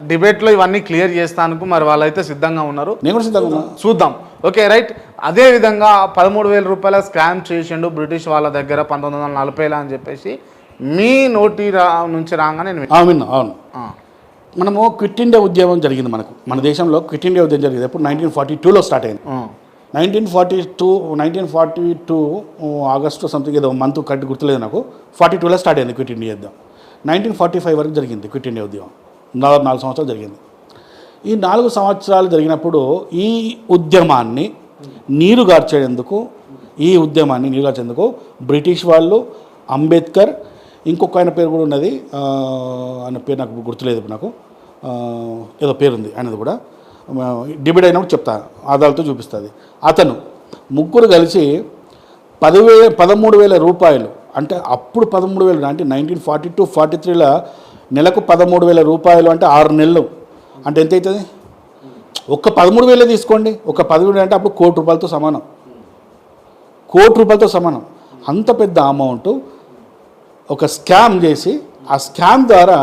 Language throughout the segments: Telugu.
డిబేట్లో ఇవన్నీ క్లియర్ చేస్తానికి మరి వాళ్ళైతే సిద్ధంగా ఉన్నారు. నేను కూడా సిద్ధంగా ఉన్నా, చూద్దాం. Okay right. అదే విధంగా 13,000 రూపాయల స్కామ్ చేసిండు బ్రిటిష్ వాళ్ళ దగ్గర 1940లో అని చెప్పేసి మీ నోటి నుంచి రాగానే విన్నా. అవును, మనము క్విట్ ఇండియా ఉద్యమం జరిగింది మన దేశంలో. క్విట్ ఇండియా ఉద్యమం జరిగింది ఎప్పుడు 1942లో స్టార్ట్ అయింది. 1942 ఆగస్టు సంథింగ్ ఏదో మంత్ కట్టి గుర్తులేదు నాకు. 42లో స్టార్ట్ అయింది క్విట్ ఇండియా ఉద్యమం. 1945 వరకు జరిగింది క్విట్ ఇండియా ఉద్యమం. 4 సంవత్సరాలు జరిగింది. ఈ 4 సంవత్సరాలు జరిగినప్పుడు ఈ ఉద్యమాన్ని నీరుగార్చేందుకు బ్రిటిష్ వాళ్ళు, అంబేద్కర్, ఇంకొక ఆయన పేరు కూడా ఉన్నది, ఆయన పేరు నాకు గుర్తులేదు నాకు, ఏదో పేరుంది ఆయనది కూడా, డిబేట్ అయినప్పుడు చెప్తా, ఆధారాలతో చూపిస్తుంది. అతను ముగ్గురు కలిసి 13,000 రూపాయలు, అంటే అప్పుడు 13,000 అంటే 1942-43లో నెలకు 13,000 రూపాయలు అంటే 6 నెలలు అంటే ఎంత అవుతుంది? ఒక్క 13,000 తీసుకోండి. ఒక 13,000 అంటే అప్పుడు ₹1 కోటితో సమానం. ₹1 కోటితో సమానం. అంత పెద్ద అమౌంట్ ఒక స్కామ్ చేసి, ఆ స్కామ్ ద్వారా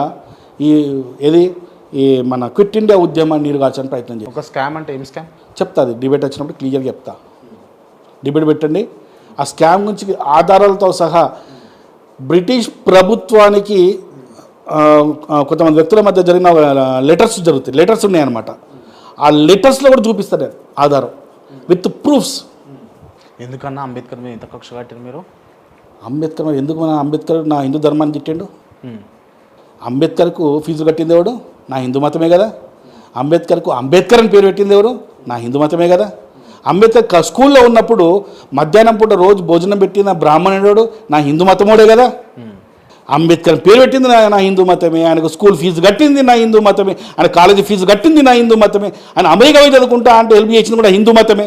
ఈ మన క్విట్ ఇండియా ఉద్యమాన్ని నీరుగార్చడానికి ప్రయత్నం చేసి. ఒక స్కామ్ అంటే ఏం స్కామ్ చెప్తా, అది డిబేట్ వచ్చినప్పుడు క్లియర్గా చెప్తా. డిబేట్ పెట్టండి. ఆ స్కామ్ గురించి ఆధారాలతో సహా బ్రిటిష్ ప్రభుత్వానికి కొంతమంది వ్యక్తుల మధ్య జరిగిన లెటర్స్ ఉన్నాయన్నమాట. ఆ లెటర్స్లో కూడా చూపిస్తారు ఆధారం విత్ ప్రూఫ్స్. ఎందుకన్నా అంబేద్కర్ మీద ఇంత కక్ష కట్టారు మీరు? అంబేద్కర్ నా హిందూ ధర్మాన్ని తిట్టిండు. అంబేద్కర్కు ఫీజు కట్టింది ఎవడు? నా హిందూ మతమే కదా. అంబేద్కర్ అని పేరు పెట్టింది ఎవరు? నా హిందూ మతమే కదా. అంబేద్కర్ స్కూల్లో ఉన్నప్పుడు మధ్యాహ్నం పూట రోజు భోజనం పెట్టిన బ్రాహ్మణుడు నా హిందూ మతమోడే కదా. అంబేద్కర్ పేరు పెట్టింది నా హిందూ మతమే. ఆయనకు స్కూల్ ఫీజు కట్టింది నా హిందూ మతమే. ఆయన కాలేజీ ఫీజు కట్టింది నా హిందూ మతమే. ఆయన అమెరికా పోయి చదువుకుంటా అంటే హెల్ప్ చేసింది కూడా హిందూ మతమే.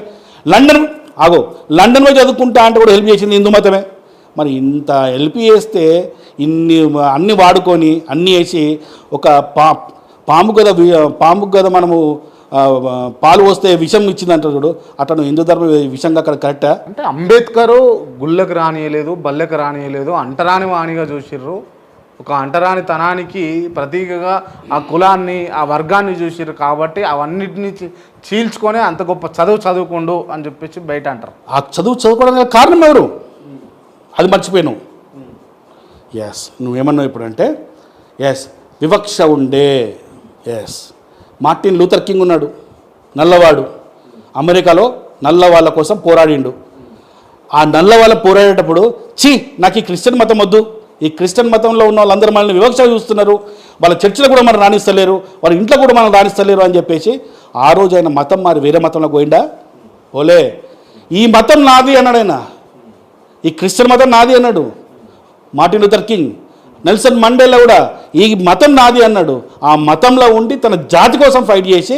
లండన్ పోయి చదువుకుంటా అంటే కూడా హెల్ప్ చేసింది హిందూ మతమే. మరి ఇంత హెల్ప్ చేస్తే అన్ని వాడుకొని అన్నీ వేసి ఒక పాము కదా మనము పాలు వస్తే విషం ఇచ్చిందంటారు చూడు, అతను హిందూ ధర్మం విషంగా అక్కడ కరెక్టా? అంటే అంబేద్కర్ గుళ్ళకు రానియలేదు, బల్లెకు రానియలేదు, అంటరాని వాణిగా చూసిర్రు. ఒక అంటరాని తనానికి ప్రతీకగా ఆ కులాన్ని, ఆ వర్గాన్ని చూసిర్రు. కాబట్టి అవన్నిటిని చీల్చుకొని అంత గొప్ప చదువుకోండు అని చెప్పేసి బయట అంటారు. ఆ చదువుకోవడానికి కారణం ఎవరు? అది మర్చిపోయాను. నువ్వేమన్నావు ఇప్పుడు అంటే వివక్ష ఉండే. మార్టిన్ లూథర్ కింగ్ ఉన్నాడు, నల్లవాడు, అమెరికాలో నల్ల వాళ్ళ కోసం పోరాడిండు. ఆ నల్ల వాళ్ళ పోరాడేటప్పుడు నాకు ఈ క్రిస్టియన్ మతం వద్దు, ఈ క్రిస్టియన్ మతంలో ఉన్న వాళ్ళందరూ మనల్ని వివక్ష చూస్తున్నారు, వాళ్ళ చర్చిలో కూడా మనం రాణిస్తలేరు, వాళ్ళ ఇంట్లో కూడా మనం రాణిస్తలేరు అని చెప్పేసి ఆ రోజు ఆయన మతం మారి వేరే మతంలో పోయిండా? ఓలే, ఈ మతం నాది అన్నాడు ఆయన. ఈ క్రిస్టియన్ మతం నాది అన్నాడు Martin Luther king. Nelson Mandela కూడా ఈ మతం నాది అన్నాడు. ఆ మతంలో ఉండి తన జాతి కోసం ఫైట్ చేసి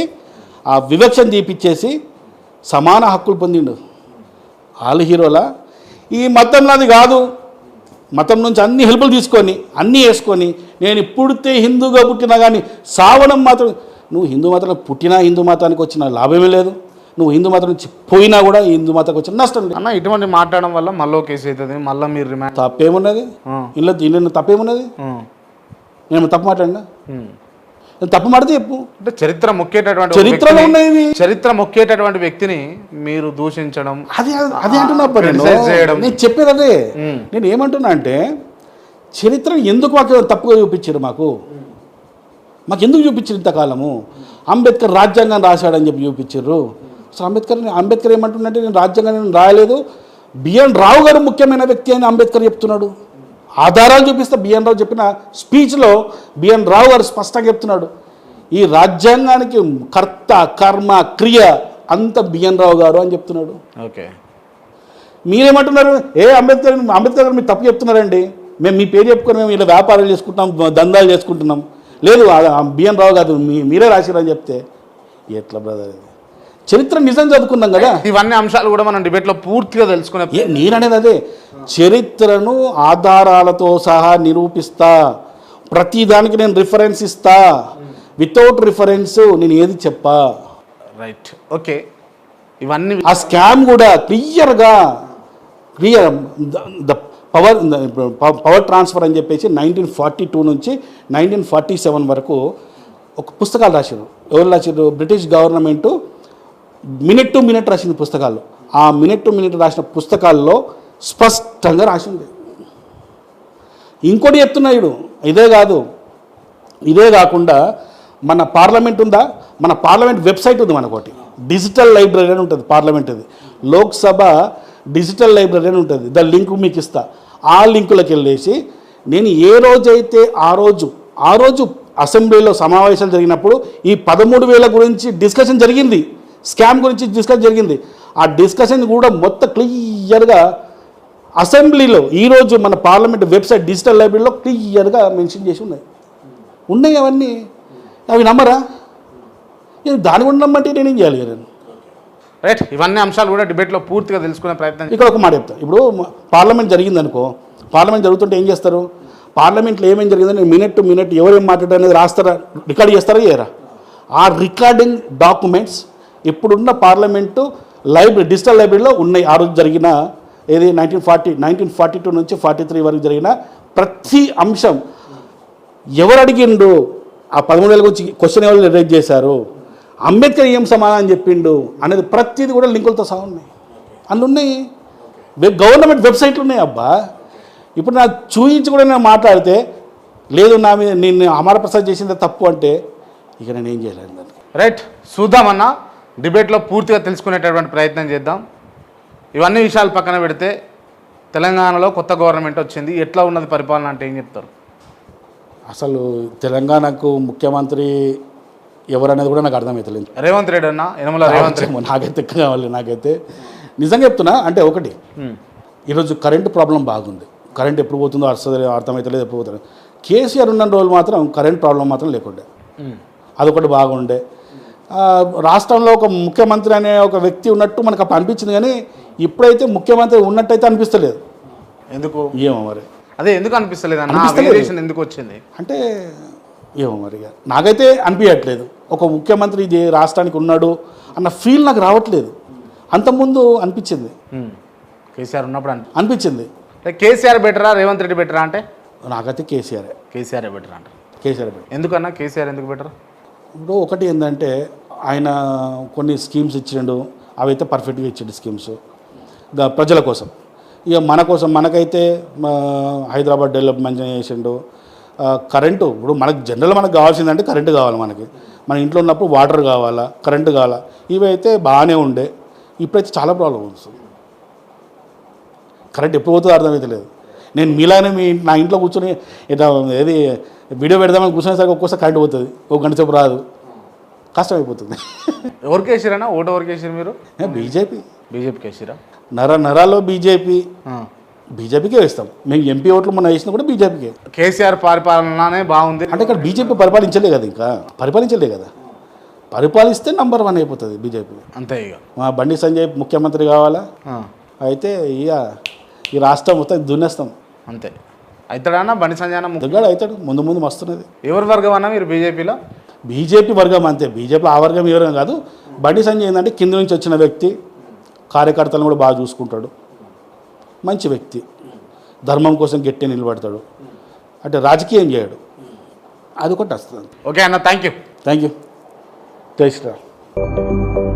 ఆ వివక్షను తీపిచ్చేసి సమాన హక్కులు పొందిండు. వాళ్ళు హీరోలా? ఈ మతం నాది కాదు, మతం నుంచి అన్ని హెల్ప్లు తీసుకొని అన్నీ వేసుకొని నేను పుడితే హిందూగా పుట్టినా కానీ సావడం మాత్రం, నువ్వు హిందూ మతంలో పుట్టినా హిందూ మతానికి వచ్చిన లాభమే లేదు, నువ్వు హిందూ మతం నుంచి పోయినా కూడా హిందూ మతానికి వచ్చిన నష్టం లేదు అన్న. ఇటువంటి మాట్లాడడం వల్ల మళ్ళీ కేసు అవుతుంది, మళ్ళీ మీరు రిమాండ్. తప్పేమున్నది? ఇలా తప్పేమున్నది? నేను తప్పు మాట్లాడినా? తప్పు మాడితే చెప్పు. అంటే చరిత్రలో మొక్కేటటువంటి వ్యక్తిని మీరు దూషించడం, అదే అంటున్నా. నేను చెప్పేది అదే. నేను ఏమంటున్నా అంటే చరిత్రను ఎందుకు మాకు తప్పుగా చూపించారు? మాకు ఎందుకు చూపించారు ఇంతకాలము? అంబేద్కర్ రాజ్యాంగాన్ని రాశాడని చెప్పి చూపించారు. సో అంబేద్కర్ ఏమంటున్నట్టే నేను రాజ్యాంగాన్ని రాయలేదు, బిఎన్ రావు గారు ముఖ్యమైన వ్యక్తి అని అంబేద్కర్ చెప్తున్నాడు. ఆధారాలు చూపిస్తే బిఎన్ రావు చెప్పిన స్పీచ్లో బిఎన్ రావు గారు స్పష్టంగా చెప్తున్నాడు, ఈ రాజ్యాంగానికి కర్త కర్మ క్రియ అంత బిఎన్ రావు గారు అని చెప్తున్నాడు. ఓకే, మీరేమంటున్నారు? అంబేద్కర్ గారు మీరు తప్పు చెప్తున్నారండి, మేము మీ పేరు చెప్పుకొని మేము ఇలా వ్యాపారాలు చేసుకుంటున్నాం, దందాలు చేసుకుంటున్నాం. లేదు, బిఎన్ రావు గారు మీరే రాసిరని చెప్తే ఎట్లా బ్రదర్? చరిత్ర నిజం చదువుకున్నాం కదా. ఇవన్నీ అంశాలు కూడా మనం డిబేట్లో పూర్తిగా తెలుసుకునే. నేననేది అదే, చరిత్రను ఆధారాలతో సహా నిరూపిస్తా, ప్రతిదానికి నేను రిఫరెన్స్ ఇస్తా. వితౌట్ రిఫరెన్స్ నేను ఏది చెప్పా. Right, okay. ఇవన్నీ ఆ స్కామ్ కూడా క్లియర్ పవర్ ట్రాన్స్ఫర్ అని చెప్పేసి 1942 నుంచి 1947 వరకు ఒక పుస్తకాలు రాశారు. ఎవరు రాశారు? British government minute to minute రాసింది పుస్తకాల్లో. ఆ మినిట్ టు మినిట్ రాసిన పుస్తకాల్లో స్పష్టంగా రాసింది. ఇంకోటి చెప్తున్నాడు, ఇదే కాకుండా మన పార్లమెంట్ ఉందా, మన పార్లమెంట్ వెబ్సైట్ ఉంది, మనకోటి డిజిటల్ లైబ్రరీ అని ఉంటుంది పార్లమెంట్ది. లోక్సభ డిజిటల్ లైబ్రరీ అని ఉంటుంది. దాని లింక్ మీకు ఇస్తా. ఆ లింకులకు వెళ్ళేసి నేను ఏ రోజైతే ఆ రోజు అసెంబ్లీలో సమావేశాలు జరిగినప్పుడు ఈ 13,000 గురించి డిస్కషన్ జరిగింది, స్కామ్ గురించి డిస్కషన్ జరిగింది. ఆ డిస్కషన్ కూడా మొత్తం క్లియర్గా అసెంబ్లీలో ఈరోజు మన పార్లమెంట్ వెబ్సైట్ డిజిటల్ లైబ్రరీలో క్లియర్గా మెన్షన్ చేసి ఉన్నాయి అవన్నీ. అవి నమ్మరా? దాని కూడా నమ్మంటే నేనేం చేయాలి కదా? రైట్, ఇవన్నీ అంశాలు కూడా డిబేట్లో పూర్తిగా తెలుసుకునే ప్రయత్నం. ఇక్కడ ఒక మాట చెప్తాను. ఇప్పుడు పార్లమెంట్ జరిగిందనుకో, పార్లమెంట్ జరుగుతుంటే ఏం చేస్తారు? పార్లమెంట్లో ఏమేం జరిగిందని మినిట్ టు మినిట్ ఎవరేం మాట్లాడారు అనేది రాస్తారా, రికార్డ్ చేస్తారా, చేయరా? ఆ రికార్డింగ్ డాక్యుమెంట్స్ ఇప్పుడున్న పార్లమెంటు లైబ్రరీ డిజిటల్ లైబ్రరీలో ఉన్నాయి. ఆ రోజు జరిగిన 1942 నుంచి 43 వరకు జరిగిన ప్రతి అంశం, ఎవరు అడిగిండు, ఆ 13,000 గురించి క్వశ్చన్ ఎవరు రైజ్ చేశారు, అంబేద్కర్ ఏం సమాధానం చెప్పిండు అనేది ప్రతిదీ కూడా లింకులతో సహా ఉన్నాయి. అందులో ఉన్నాయి. గవర్నమెంట్ వెబ్సైట్లు ఉన్నాయి. అబ్బా, ఇప్పుడు నాకు చూయించి కూడా నేను మాట్లాడితే లేదు నా మీద నేను అమరప్రసాద్ చేసిందే తప్పు అంటే ఇక నేను ఏం చేయలేను దానికి. రైట్, చూద్దామన్నా డిబేట్లో పూర్తిగా తెలుసుకునేటటువంటి ప్రయత్నం చేద్దాం. ఇవన్నీ విషయాలు పక్కన పెడితే తెలంగాణలో కొత్త గవర్నమెంట్ వచ్చింది, ఎట్లా ఉన్నది పరిపాలన అంటే ఏం చెప్తారు? అసలు తెలంగాణకు ముఖ్యమంత్రి ఎవరనేది కూడా నాకు అర్థమవుతలేదు. రేవంత్ రెడ్డి అన్న, యనమల రేవంత్ రెడ్డి. నాకైతే కావాలి. నాకైతే నిజంగా చెప్తున్నా. అంటే ఒకటి, ఈరోజు కరెంటు ప్రాబ్లం బాగుంది. కరెంట్ ఎప్పుడు పోతుందో అర్థమవుతలేదు, ఎప్పుడు పోతుంది. కేసీఆర్ ఉన్న రోజులు మాత్రం కరెంట్ ప్రాబ్లం మాత్రం లేకుండే, అదొకటి బాగుండే. రాష్ట్రంలో ఒక ముఖ్యమంత్రి అనే ఒక వ్యక్తి ఉన్నట్టు మనకు అప్పుడు అనిపించింది, కానీ ఇప్పుడైతే ముఖ్యమంత్రి ఉన్నట్టయితే అనిపిస్తలేదు. ఎందుకు ఏమో మరి, అదే ఎందుకు అనిపిస్తలేదు అన్న, ఎందుకు వచ్చింది అంటే ఏమో మరి. నాకైతే అనిపించట్లేదు ఒక ముఖ్యమంత్రి ఇది రాష్ట్రానికి ఉన్నాడు అన్న ఫీల్ నాకు రావట్లేదు. అంతకుముందు అనిపించింది, కేసీఆర్ ఉన్నప్పుడు అనిపించింది. కేసీఆర్ బెటరా రేవంత్ రెడ్డి బెటరా అంటే నాకైతే కేసీఆర్ బెటర్ అంటారు. కేసీఆర్ బెటర్. ఎందుకన్నా కేసీఆర్ ఎందుకు బెటర్? ఇప్పుడు ఒకటి ఏంటంటే ఆయన కొన్ని స్కీమ్స్ ఇచ్చిండు, అవైతే పర్ఫెక్ట్గా ఇచ్చిండు స్కీమ్స్ ప్రజల కోసం. ఇక మన కోసం మనకైతే హైదరాబాద్ డెవలప్మెంట్ చేసిండు. కరెంటు ఇప్పుడు మనకు కావాల్సిందంటే కరెంటు కావాలి. మన ఇంట్లో ఉన్నప్పుడు వాటర్ కావాలా, కరెంటు కావాలా, ఇవి అయితే బాగానే ఉండే. ఇప్పుడైతే చాలా ప్రాబ్లం వస్తుంది. కరెంట్ ఎప్పుడు పోతుందో అర్థమైతే లేదు. నేను మీలానే నా ఇంట్లో కూర్చొని ఇట్లా ఏది వీడియో పెడదామని కూర్చునేసరికి ఒక్కోసారి కరెంట్ పోతుంది, ఒక గంట సేపు రాదు, కష్టమైపోతుంది. ఎవరికి వేసిరా ఓటు? ఎవరికి వేసారు మీరు? బీజేపీకి వేసిరా? నరాల్లో బీజేపీకే వేస్తాం మేము. ఎంపీ ఓట్లు మొన్న వేసినా కూడా బీజేపీకే. కేసీఆర్ పరిపాలననే బాగుంది అంటే ఇక్కడ బీజేపీ పరిపాలించలే కదా. పరిపాలిస్తే నంబర్ 1 అయిపోతుంది బీజేపీ. అంతే. ఇక మా బండి సంజయ్ ముఖ్యమంత్రి కావాలా, అయితే ఇక ఈ రాష్ట్రం మొత్తం దున్నేస్తాం. అంతే. అవుతాడన్నా బండి సంజయ్ దుగ్గాడు అవుతాడు. ముందు వస్తున్నది. ఎవరి వర్గం అన్నా మీరు బీజేపీలో? బీజేపీ వర్గం అంతే. బీజేపీలో ఆ వర్గం ఈ వర్గం కాదు. బండి సంజయ్ ఏంటంటే కింద నుంచి వచ్చిన వ్యక్తి, కార్యకర్తలను కూడా బాగా చూసుకుంటాడు, మంచి వ్యక్తి, ధర్మం కోసం గట్టి నిలబడతాడు, అంటే రాజకీయం చేయడు. అది ఒకటి వస్తుంది. ఓకే అన్న, థ్యాంక్ యూ. జై శ్రీరామ్.